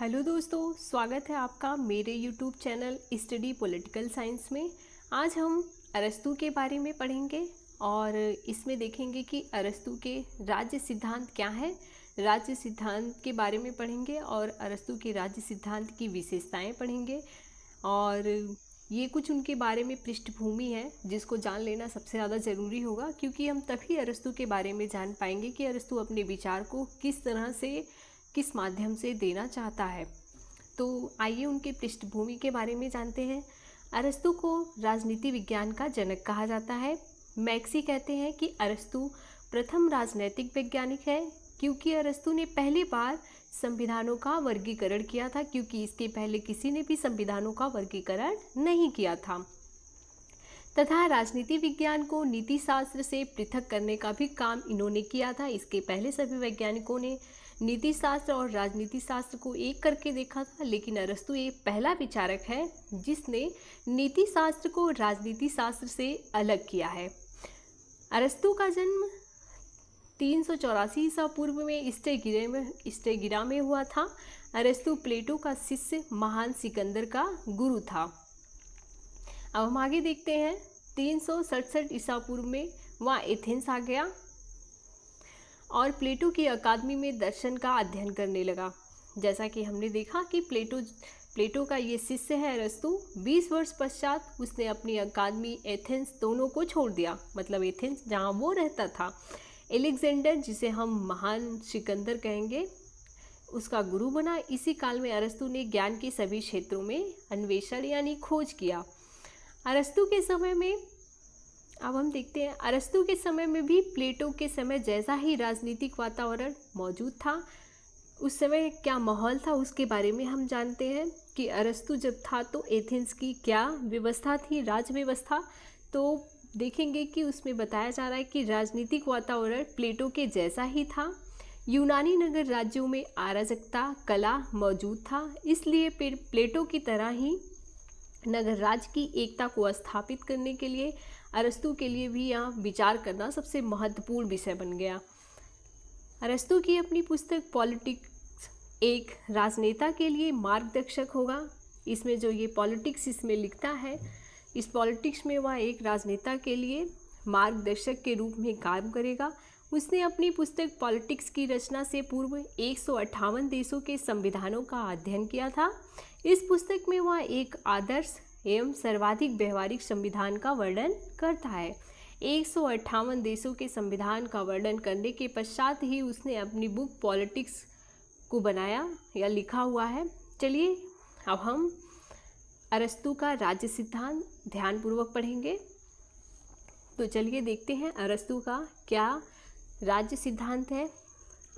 Hello दोस्तों, स्वागत है आपका मेरे YouTube channel study political science में। आज हम अरस्तू के बारे में पढ़ेंगे और इसमें देखेंगे कि अरस्तू के राज्य सिद्धांत क्या है। राज्य सिद्धांत के बारे में पढ़ेंगे और अरस्तू के राज्य सिद्धांत की विशेषताएं पढ़ेंगे और ये कुछ उनके बारे में पृष्ठभूमि है जिसको जान लेना सबसे ज़्यादा ज़रूरी होगा, क्योंकि हम तभी अरस्तू के बारे में जान पाएंगे कि अरस्तू अपने विचार को किस तरह से किस माध्यम से देना चाहता है। तो आइए उनके पृष्ठभूमि के बारे में जानते हैं। अरस्तू को राजनीति विज्ञान का जनक कहा जाता है। मैक्सी कहते हैं कि अरस्तू प्रथम राजनैतिक वैज्ञानिक है, क्योंकि अरस्तू ने पहली बार संविधानों का वर्गीकरण किया था, क्योंकि इसके पहले किसी ने भी संविधानों का वर्गीकरण नहीं किया था। तथा राजनीति विज्ञान को नीति शास्त्र से पृथक करने का भी काम इन्होंने किया था। इसके पहले सभी वैज्ञानिकों ने नीति शास्त्र और राजनीति शास्त्र को एक करके देखा था, लेकिन अरस्तू एक पहला विचारक है जिसने नीति शास्त्र को राजनीति शास्त्र से अलग किया है। अरस्तू का जन्म 384 ईसा पूर्व में स्टेगिरा में हुआ था। अरस्तू प्लेटो का शिष्य महान सिकंदर का गुरु था। अब हम आगे देखते हैं। 367 ईसा पूर्व में वहाँ एथेंस आ गया और प्लेटो की अकादमी में दर्शन का अध्ययन करने लगा। जैसा कि हमने देखा कि प्लेटो का ये शिष्य है अरस्तू। 20 वर्ष पश्चात उसने अपनी अकादमी एथेंस दोनों को छोड़ दिया, मतलब एथेंस जहाँ वो रहता था। एलेक्जेंडर, जिसे हम महान सिकंदर कहेंगे, उसका गुरु बना। इसी काल में अरस्तू ने ज्ञान के सभी क्षेत्रों में अन्वेषण यानी खोज किया। अरस्तू के समय में, अब हम देखते हैं, अरस्तू के समय में भी प्लेटो के समय जैसा ही राजनीतिक वातावरण मौजूद था। उस समय क्या माहौल था उसके बारे में हम जानते हैं कि अरस्तू जब था तो एथेंस की क्या व्यवस्था थी, राज व्यवस्था। तो देखेंगे कि उसमें बताया जा रहा है कि राजनीतिक वातावरण प्लेटो के जैसा ही था। यूनानी नगर राज्यों में अराजकता, कला मौजूद था, इसलिए प्लेटो की तरह ही नगर राज्य की एकता को स्थापित करने के लिए अरस्तू के लिए भी यहाँ विचार करना सबसे महत्वपूर्ण विषय बन गया। अरस्तू की अपनी पुस्तक पॉलिटिक्स एक राजनेता के लिए मार्गदर्शक होगा। इसमें जो ये पॉलिटिक्स इसमें लिखता है, इस पॉलिटिक्स में वह एक राजनेता के लिए मार्गदर्शक के रूप में काम करेगा। उसने अपनी पुस्तक पॉलिटिक्स की रचना से पूर्व 158 देशों के संविधानों का अध्ययन किया था। इस पुस्तक में वह एक आदर्श एवं सर्वाधिक व्यवहारिक संविधान का वर्णन करता है। 158 देशों के संविधान का वर्णन करने के पश्चात ही उसने अपनी बुक पॉलिटिक्स को बनाया या लिखा हुआ है। चलिए अब हम अरस्तू का राज्य सिद्धांत ध्यानपूर्वक पढ़ेंगे। तो चलिए देखते हैं अरस्तू का क्या राज्य सिद्धांत है।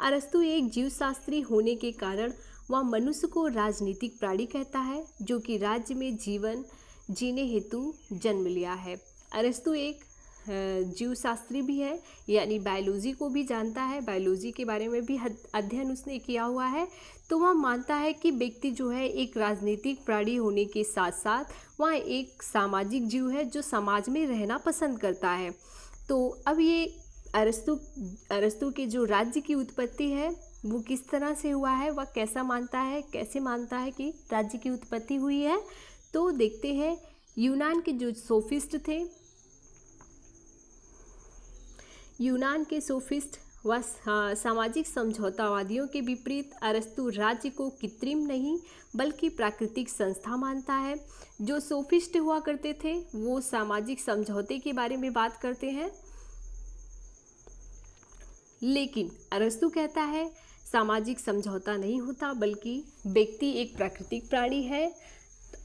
अरस्तू एक जीवशास्त्री होने के कारण वह मनुष्य को राजनीतिक प्राणी कहता है, जो कि राज्य में जीवन जीने हेतु जन्म लिया है। अरस्तू एक जीवशास्त्री भी है, यानी बायोलॉजी को भी जानता है, बायोलॉजी के बारे में भी अध्ययन उसने किया हुआ है। तो वह मानता है कि व्यक्ति जो है एक राजनीतिक प्राणी होने के साथ साथ वह एक सामाजिक जीव है जो समाज में रहना पसंद करता है। तो अब ये अरस्तू के जो राज्य की उत्पत्ति है वो किस तरह से हुआ है, वह कैसे मानता है कि राज्य की उत्पत्ति हुई है। तो देखते हैं। यूनान के जो सोफिस्ट थे, यूनान के सोफिस्ट व सामाजिक समझौतावादियों के विपरीत अरस्तू राज्य को कृत्रिम नहीं बल्कि प्राकृतिक संस्था मानता है। जो सोफिस्ट हुआ करते थे वो सामाजिक समझौते के बारे में बात करते हैं, लेकिन अरस्तू कहता है सामाजिक समझौता नहीं होता, बल्कि व्यक्ति एक प्राकृतिक प्राणी है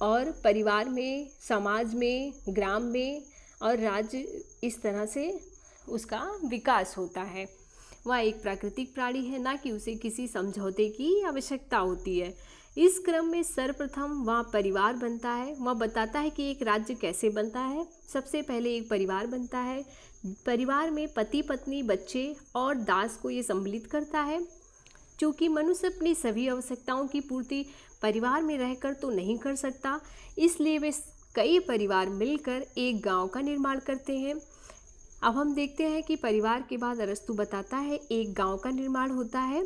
और परिवार में, समाज में, ग्राम में और राज्य, इस तरह से उसका विकास होता है। वह एक प्राकृतिक प्राणी है, ना कि उसे किसी समझौते की आवश्यकता होती है। इस क्रम में सर्वप्रथम वह परिवार बनता है। वह बताता है कि एक राज्य कैसे बनता है। सबसे पहले एक परिवार बनता है। परिवार में पति, पत्नी, बच्चे और दास को ये सम्मिलित करता है। चूँकि मनुष्य अपनी सभी आवश्यकताओं की पूर्ति परिवार में रहकर तो नहीं कर सकता, इसलिए वे कई परिवार मिलकर एक गांव का निर्माण करते हैं। अब हम देखते हैं कि परिवार के बाद अरस्तू बताता है एक गांव का निर्माण होता है।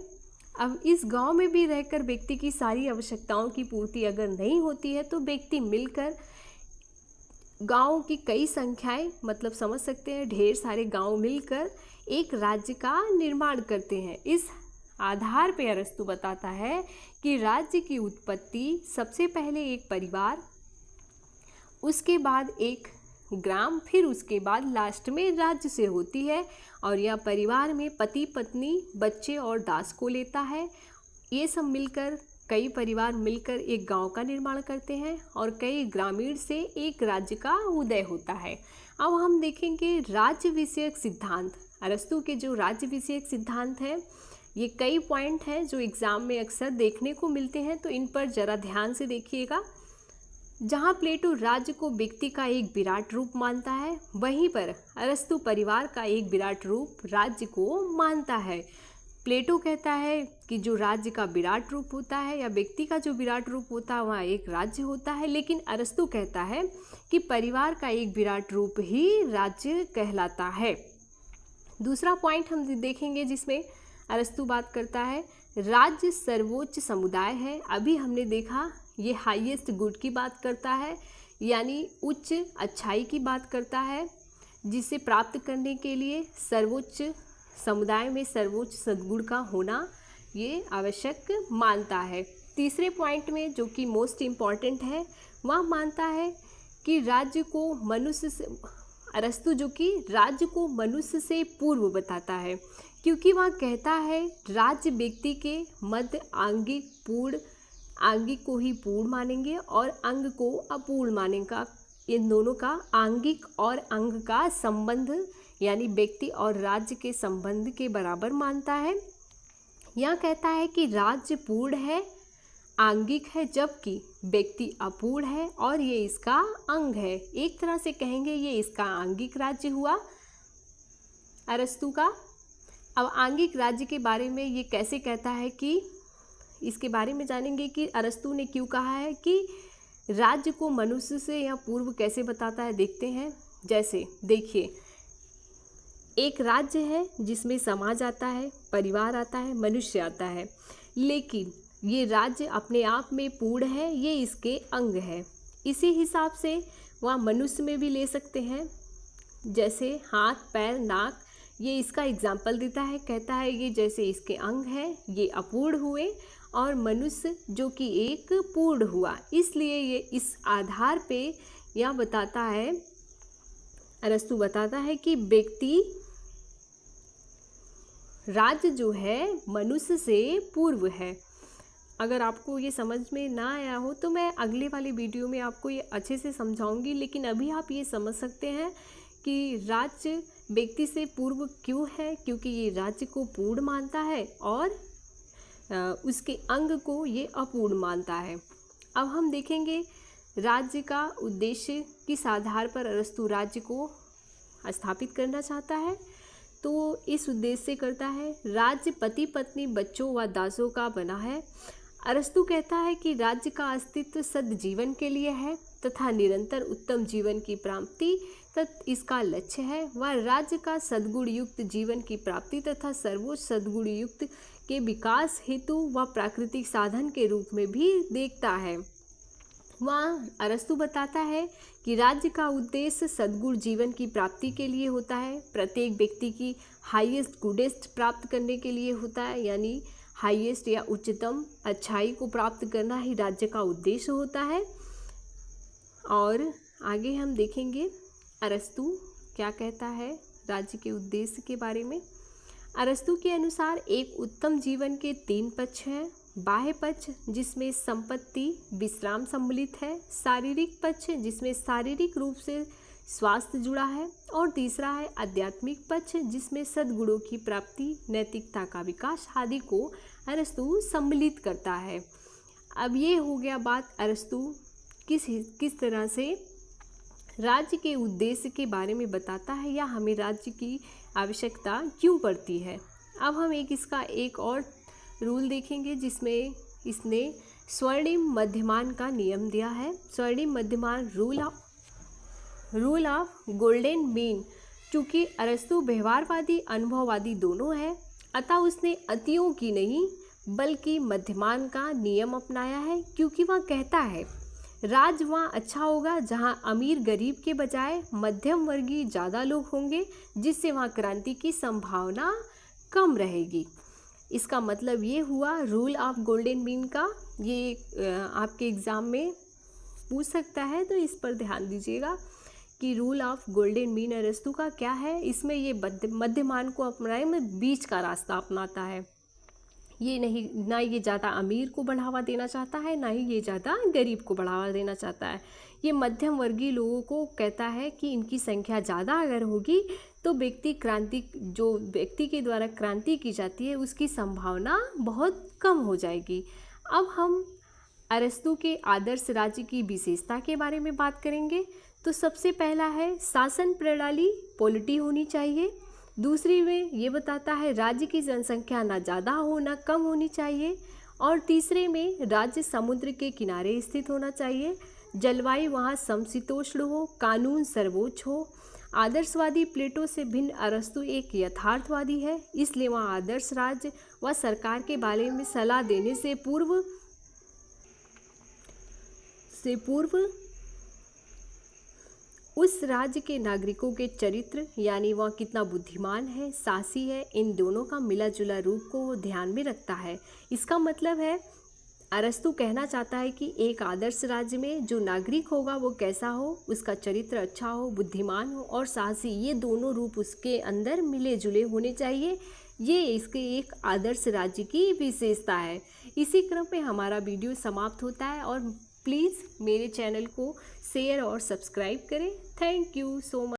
अब इस गांव में भी रहकर व्यक्ति की सारी आवश्यकताओं की पूर्ति अगर नहीं होती है तो व्यक्ति मिलकर गांव की कई संख्याएं, मतलब समझ सकते हैं ढेर सारे गांव मिलकर एक राज्य का निर्माण करते हैं। इस आधार पे अरस्तु बताता है कि राज्य की उत्पत्ति सबसे पहले एक परिवार, उसके बाद एक ग्राम, फिर उसके बाद लास्ट में राज्य से होती है। और यह परिवार में पति पत्नी बच्चे और दास को लेता है। ये सब मिलकर, कई परिवार मिलकर एक गांव का निर्माण करते हैं और कई ग्रामीण से एक राज्य का उदय होता है। अब हम देखेंगे राज्य विषयक सिद्धांत। अरस्तु के जो राज्य विषयक सिद्धांत हैं, ये कई पॉइंट हैं जो एग्ज़ाम में अक्सर देखने को मिलते हैं, तो इन पर ज़रा ध्यान से देखिएगा। जहाँ प्लेटो राज्य को व्यक्ति का एक विराट रूप मानता है, वहीं पर अरस्तु परिवार का एक विराट रूप राज्य को मानता है। प्लेटो कहता है कि जो राज्य का विराट रूप होता है या व्यक्ति का जो विराट रूप होता है वहाँ एक राज्य होता है, लेकिन अरस्तु कहता है कि परिवार का एक विराट रूप ही राज्य कहलाता है। दूसरा पॉइंट हम देखेंगे जिसमें अरस्तु बात करता है, राज्य सर्वोच्च समुदाय है। अभी हमने देखा ये हाईएस्ट गुड की बात करता है, यानी उच्च अच्छाई की बात करता है, जिसे प्राप्त करने के लिए सर्वोच्च समुदाय में सर्वोच्च सद्गुण का होना ये आवश्यक मानता है। तीसरे पॉइंट में जो कि मोस्ट इम्पॉर्टेंट है, वह मानता है कि राज्य को मनुष्य से, अरस्तु जो कि राज्य को मनुष्य से पूर्व बताता है, क्योंकि वह कहता है राज्य व्यक्ति के मध्य आंगिक को ही पूर्ण मानेंगे और अंग को अपूर्ण मानेगा। इन दोनों का आंगिक और अंग का संबंध यानी व्यक्ति और राज्य के संबंध के बराबर मानता है। यह कहता है कि राज्य पूर्ण है, आंगिक है, जबकि व्यक्ति अपूर्ण है और ये इसका अंग है। एक तरह से कहेंगे ये इसका आंगिक राज्य हुआ अरस्तु का। अब आंगिक राज्य के बारे में ये कैसे कहता है, कि इसके बारे में जानेंगे कि अरस्तु ने क्यों कहा है कि राज्य को मनुष्य से या पूर्व कैसे बताता है। देखते हैं। जैसे देखिए, एक राज्य है जिसमें समाज आता है, परिवार आता है, मनुष्य आता है, लेकिन ये राज्य अपने आप में पूर्ण है, ये इसके अंग है। इसी हिसाब से वह मनुष्य में भी ले सकते हैं, जैसे हाथ, पैर, नाक, ये इसका एग्जाम्पल देता है। कहता है ये जैसे इसके अंग हैं, ये अपूर्ण हुए और मनुष्य जो कि एक पूर्ण हुआ। इसलिए ये इस आधार पे यह बताता है, अरस्तु बताता है कि व्यक्ति राज्य जो है मनुष्य से पूर्व है। अगर आपको ये समझ में ना आया हो तो मैं अगले वाली वीडियो में आपको ये अच्छे से समझाऊंगी, लेकिन अभी आप ये समझ सकते हैं कि राज्य व्यक्ति से पूर्व क्यों है, क्योंकि ये राज्य को पूर्ण मानता है और उसके अंग को ये अपूर्ण मानता है। अब हम देखेंगे राज्य का उद्देश्य किस आधार पर अरस्तु राज्य को स्थापित करना चाहता है। तो इस उद्देश्य से करता है, राज्य पति पत्नी बच्चों व दासों का बना है। अरस्तु कहता है कि राज्य का अस्तित्व सद्जीवन के लिए है तथा निरंतर उत्तम जीवन की प्राप्ति इसका लक्ष्य है। वह राज्य का सद्गुण युक्त जीवन की प्राप्ति तथा सर्वोच्च सद्गुण युक्त के विकास हेतु व प्राकृतिक साधन के रूप में भी देखता है। वह अरस्तु बताता है कि राज्य का उद्देश्य सद्गुण जीवन की प्राप्ति के लिए होता है, प्रत्येक व्यक्ति की हाईएस्ट गुडेस्ट प्राप्त करने के लिए होता है, यानी हाईएस्ट या उच्चतम अच्छाई को प्राप्त करना ही राज्य का उद्देश्य होता है। और आगे हम देखेंगे अरस्तु क्या कहता है राज्य के उद्देश्य के बारे में। अरस्तु के अनुसार एक उत्तम जीवन के 3 पक्ष हैं। बाह्य पक्ष जिसमें संपत्ति विश्राम सम्मिलित है, शारीरिक पक्ष जिसमें शारीरिक रूप से स्वास्थ्य जुड़ा है, और तीसरा है आध्यात्मिक पक्ष जिसमें सद्गुणों की प्राप्ति, नैतिकता का विकास आदि को अरस्तु सम्मिलित करता है। अब ये हो गया बात अरस्तु किस तरह से राज्य के उद्देश्य के बारे में बताता है या हमें राज्य की आवश्यकता क्यों पड़ती है। अब हम इसका एक और रूल देखेंगे जिसमें इसने स्वर्णिम मध्यमान का नियम दिया है। स्वर्णिम मध्यमान रूल ऑफ गोल्डन मीन। चूँकि अरस्तु व्यवहारवादी अनुभववादी दोनों है, अतः उसने अतियों की नहीं बल्कि मध्यमान का नियम अपनाया है, क्योंकि वह कहता है राज्य वहाँ अच्छा होगा जहाँ अमीर गरीब के बजाय मध्यम वर्गीय ज़्यादा लोग होंगे, जिससे वहाँ क्रांति की संभावना कम रहेगी। इसका मतलब ये हुआ रूल ऑफ गोल्डन मीन का। ये आपके एग्ज़ाम में पूछ सकता है, तो इस पर ध्यान दीजिएगा कि रूल ऑफ गोल्डन मीन अरस्तू का क्या है। इसमें ये मध्यमान को अपनाए में बीच का रास्ता अपनाता है। ये नहीं, ना ये ज़्यादा अमीर को बढ़ावा देना चाहता है, ना ही ये ज़्यादा गरीब को बढ़ावा देना चाहता है। ये मध्यम वर्गीय लोगों को कहता है कि इनकी संख्या ज़्यादा अगर होगी तो जो व्यक्ति के द्वारा क्रांति की जाती है उसकी संभावना बहुत कम हो जाएगी। अब हम अरस्तू के आदर्श राज्य की विशेषता के बारे में बात करेंगे। तो सबसे पहला है शासन प्रणाली पॉलिटी होनी चाहिए। दूसरी में ये बताता है राज्य की जनसंख्या ना ज़्यादा हो ना कम होनी चाहिए। और तीसरे में राज्य समुद्र के किनारे स्थित होना चाहिए। जलवायु वहाँ समशीतोष्ण हो, कानून सर्वोच्च हो। आदर्शवादी प्लेटो से भिन्न अरस्तु एक यथार्थवादी है, इसलिए वहाँ आदर्श राज्य व सरकार के बारे में सलाह देने से पूर्व उस राज्य के नागरिकों के चरित्र, यानी वह कितना बुद्धिमान है, साहसी है, इन दोनों का मिला जुला रूप को वो ध्यान में रखता है। इसका मतलब है अरस्तु कहना चाहता है कि एक आदर्श राज्य में जो नागरिक होगा वो कैसा हो, उसका चरित्र अच्छा हो, बुद्धिमान हो और साहसी, ये दोनों रूप उसके अंदर मिले जुले होने चाहिए। ये इसके एक आदर्श राज्य की विशेषता है। इसी क्रम में हमारा वीडियो समाप्त होता है और प्लीज़ मेरे चैनल को शेयर और सब्सक्राइब करें। Thank you so much.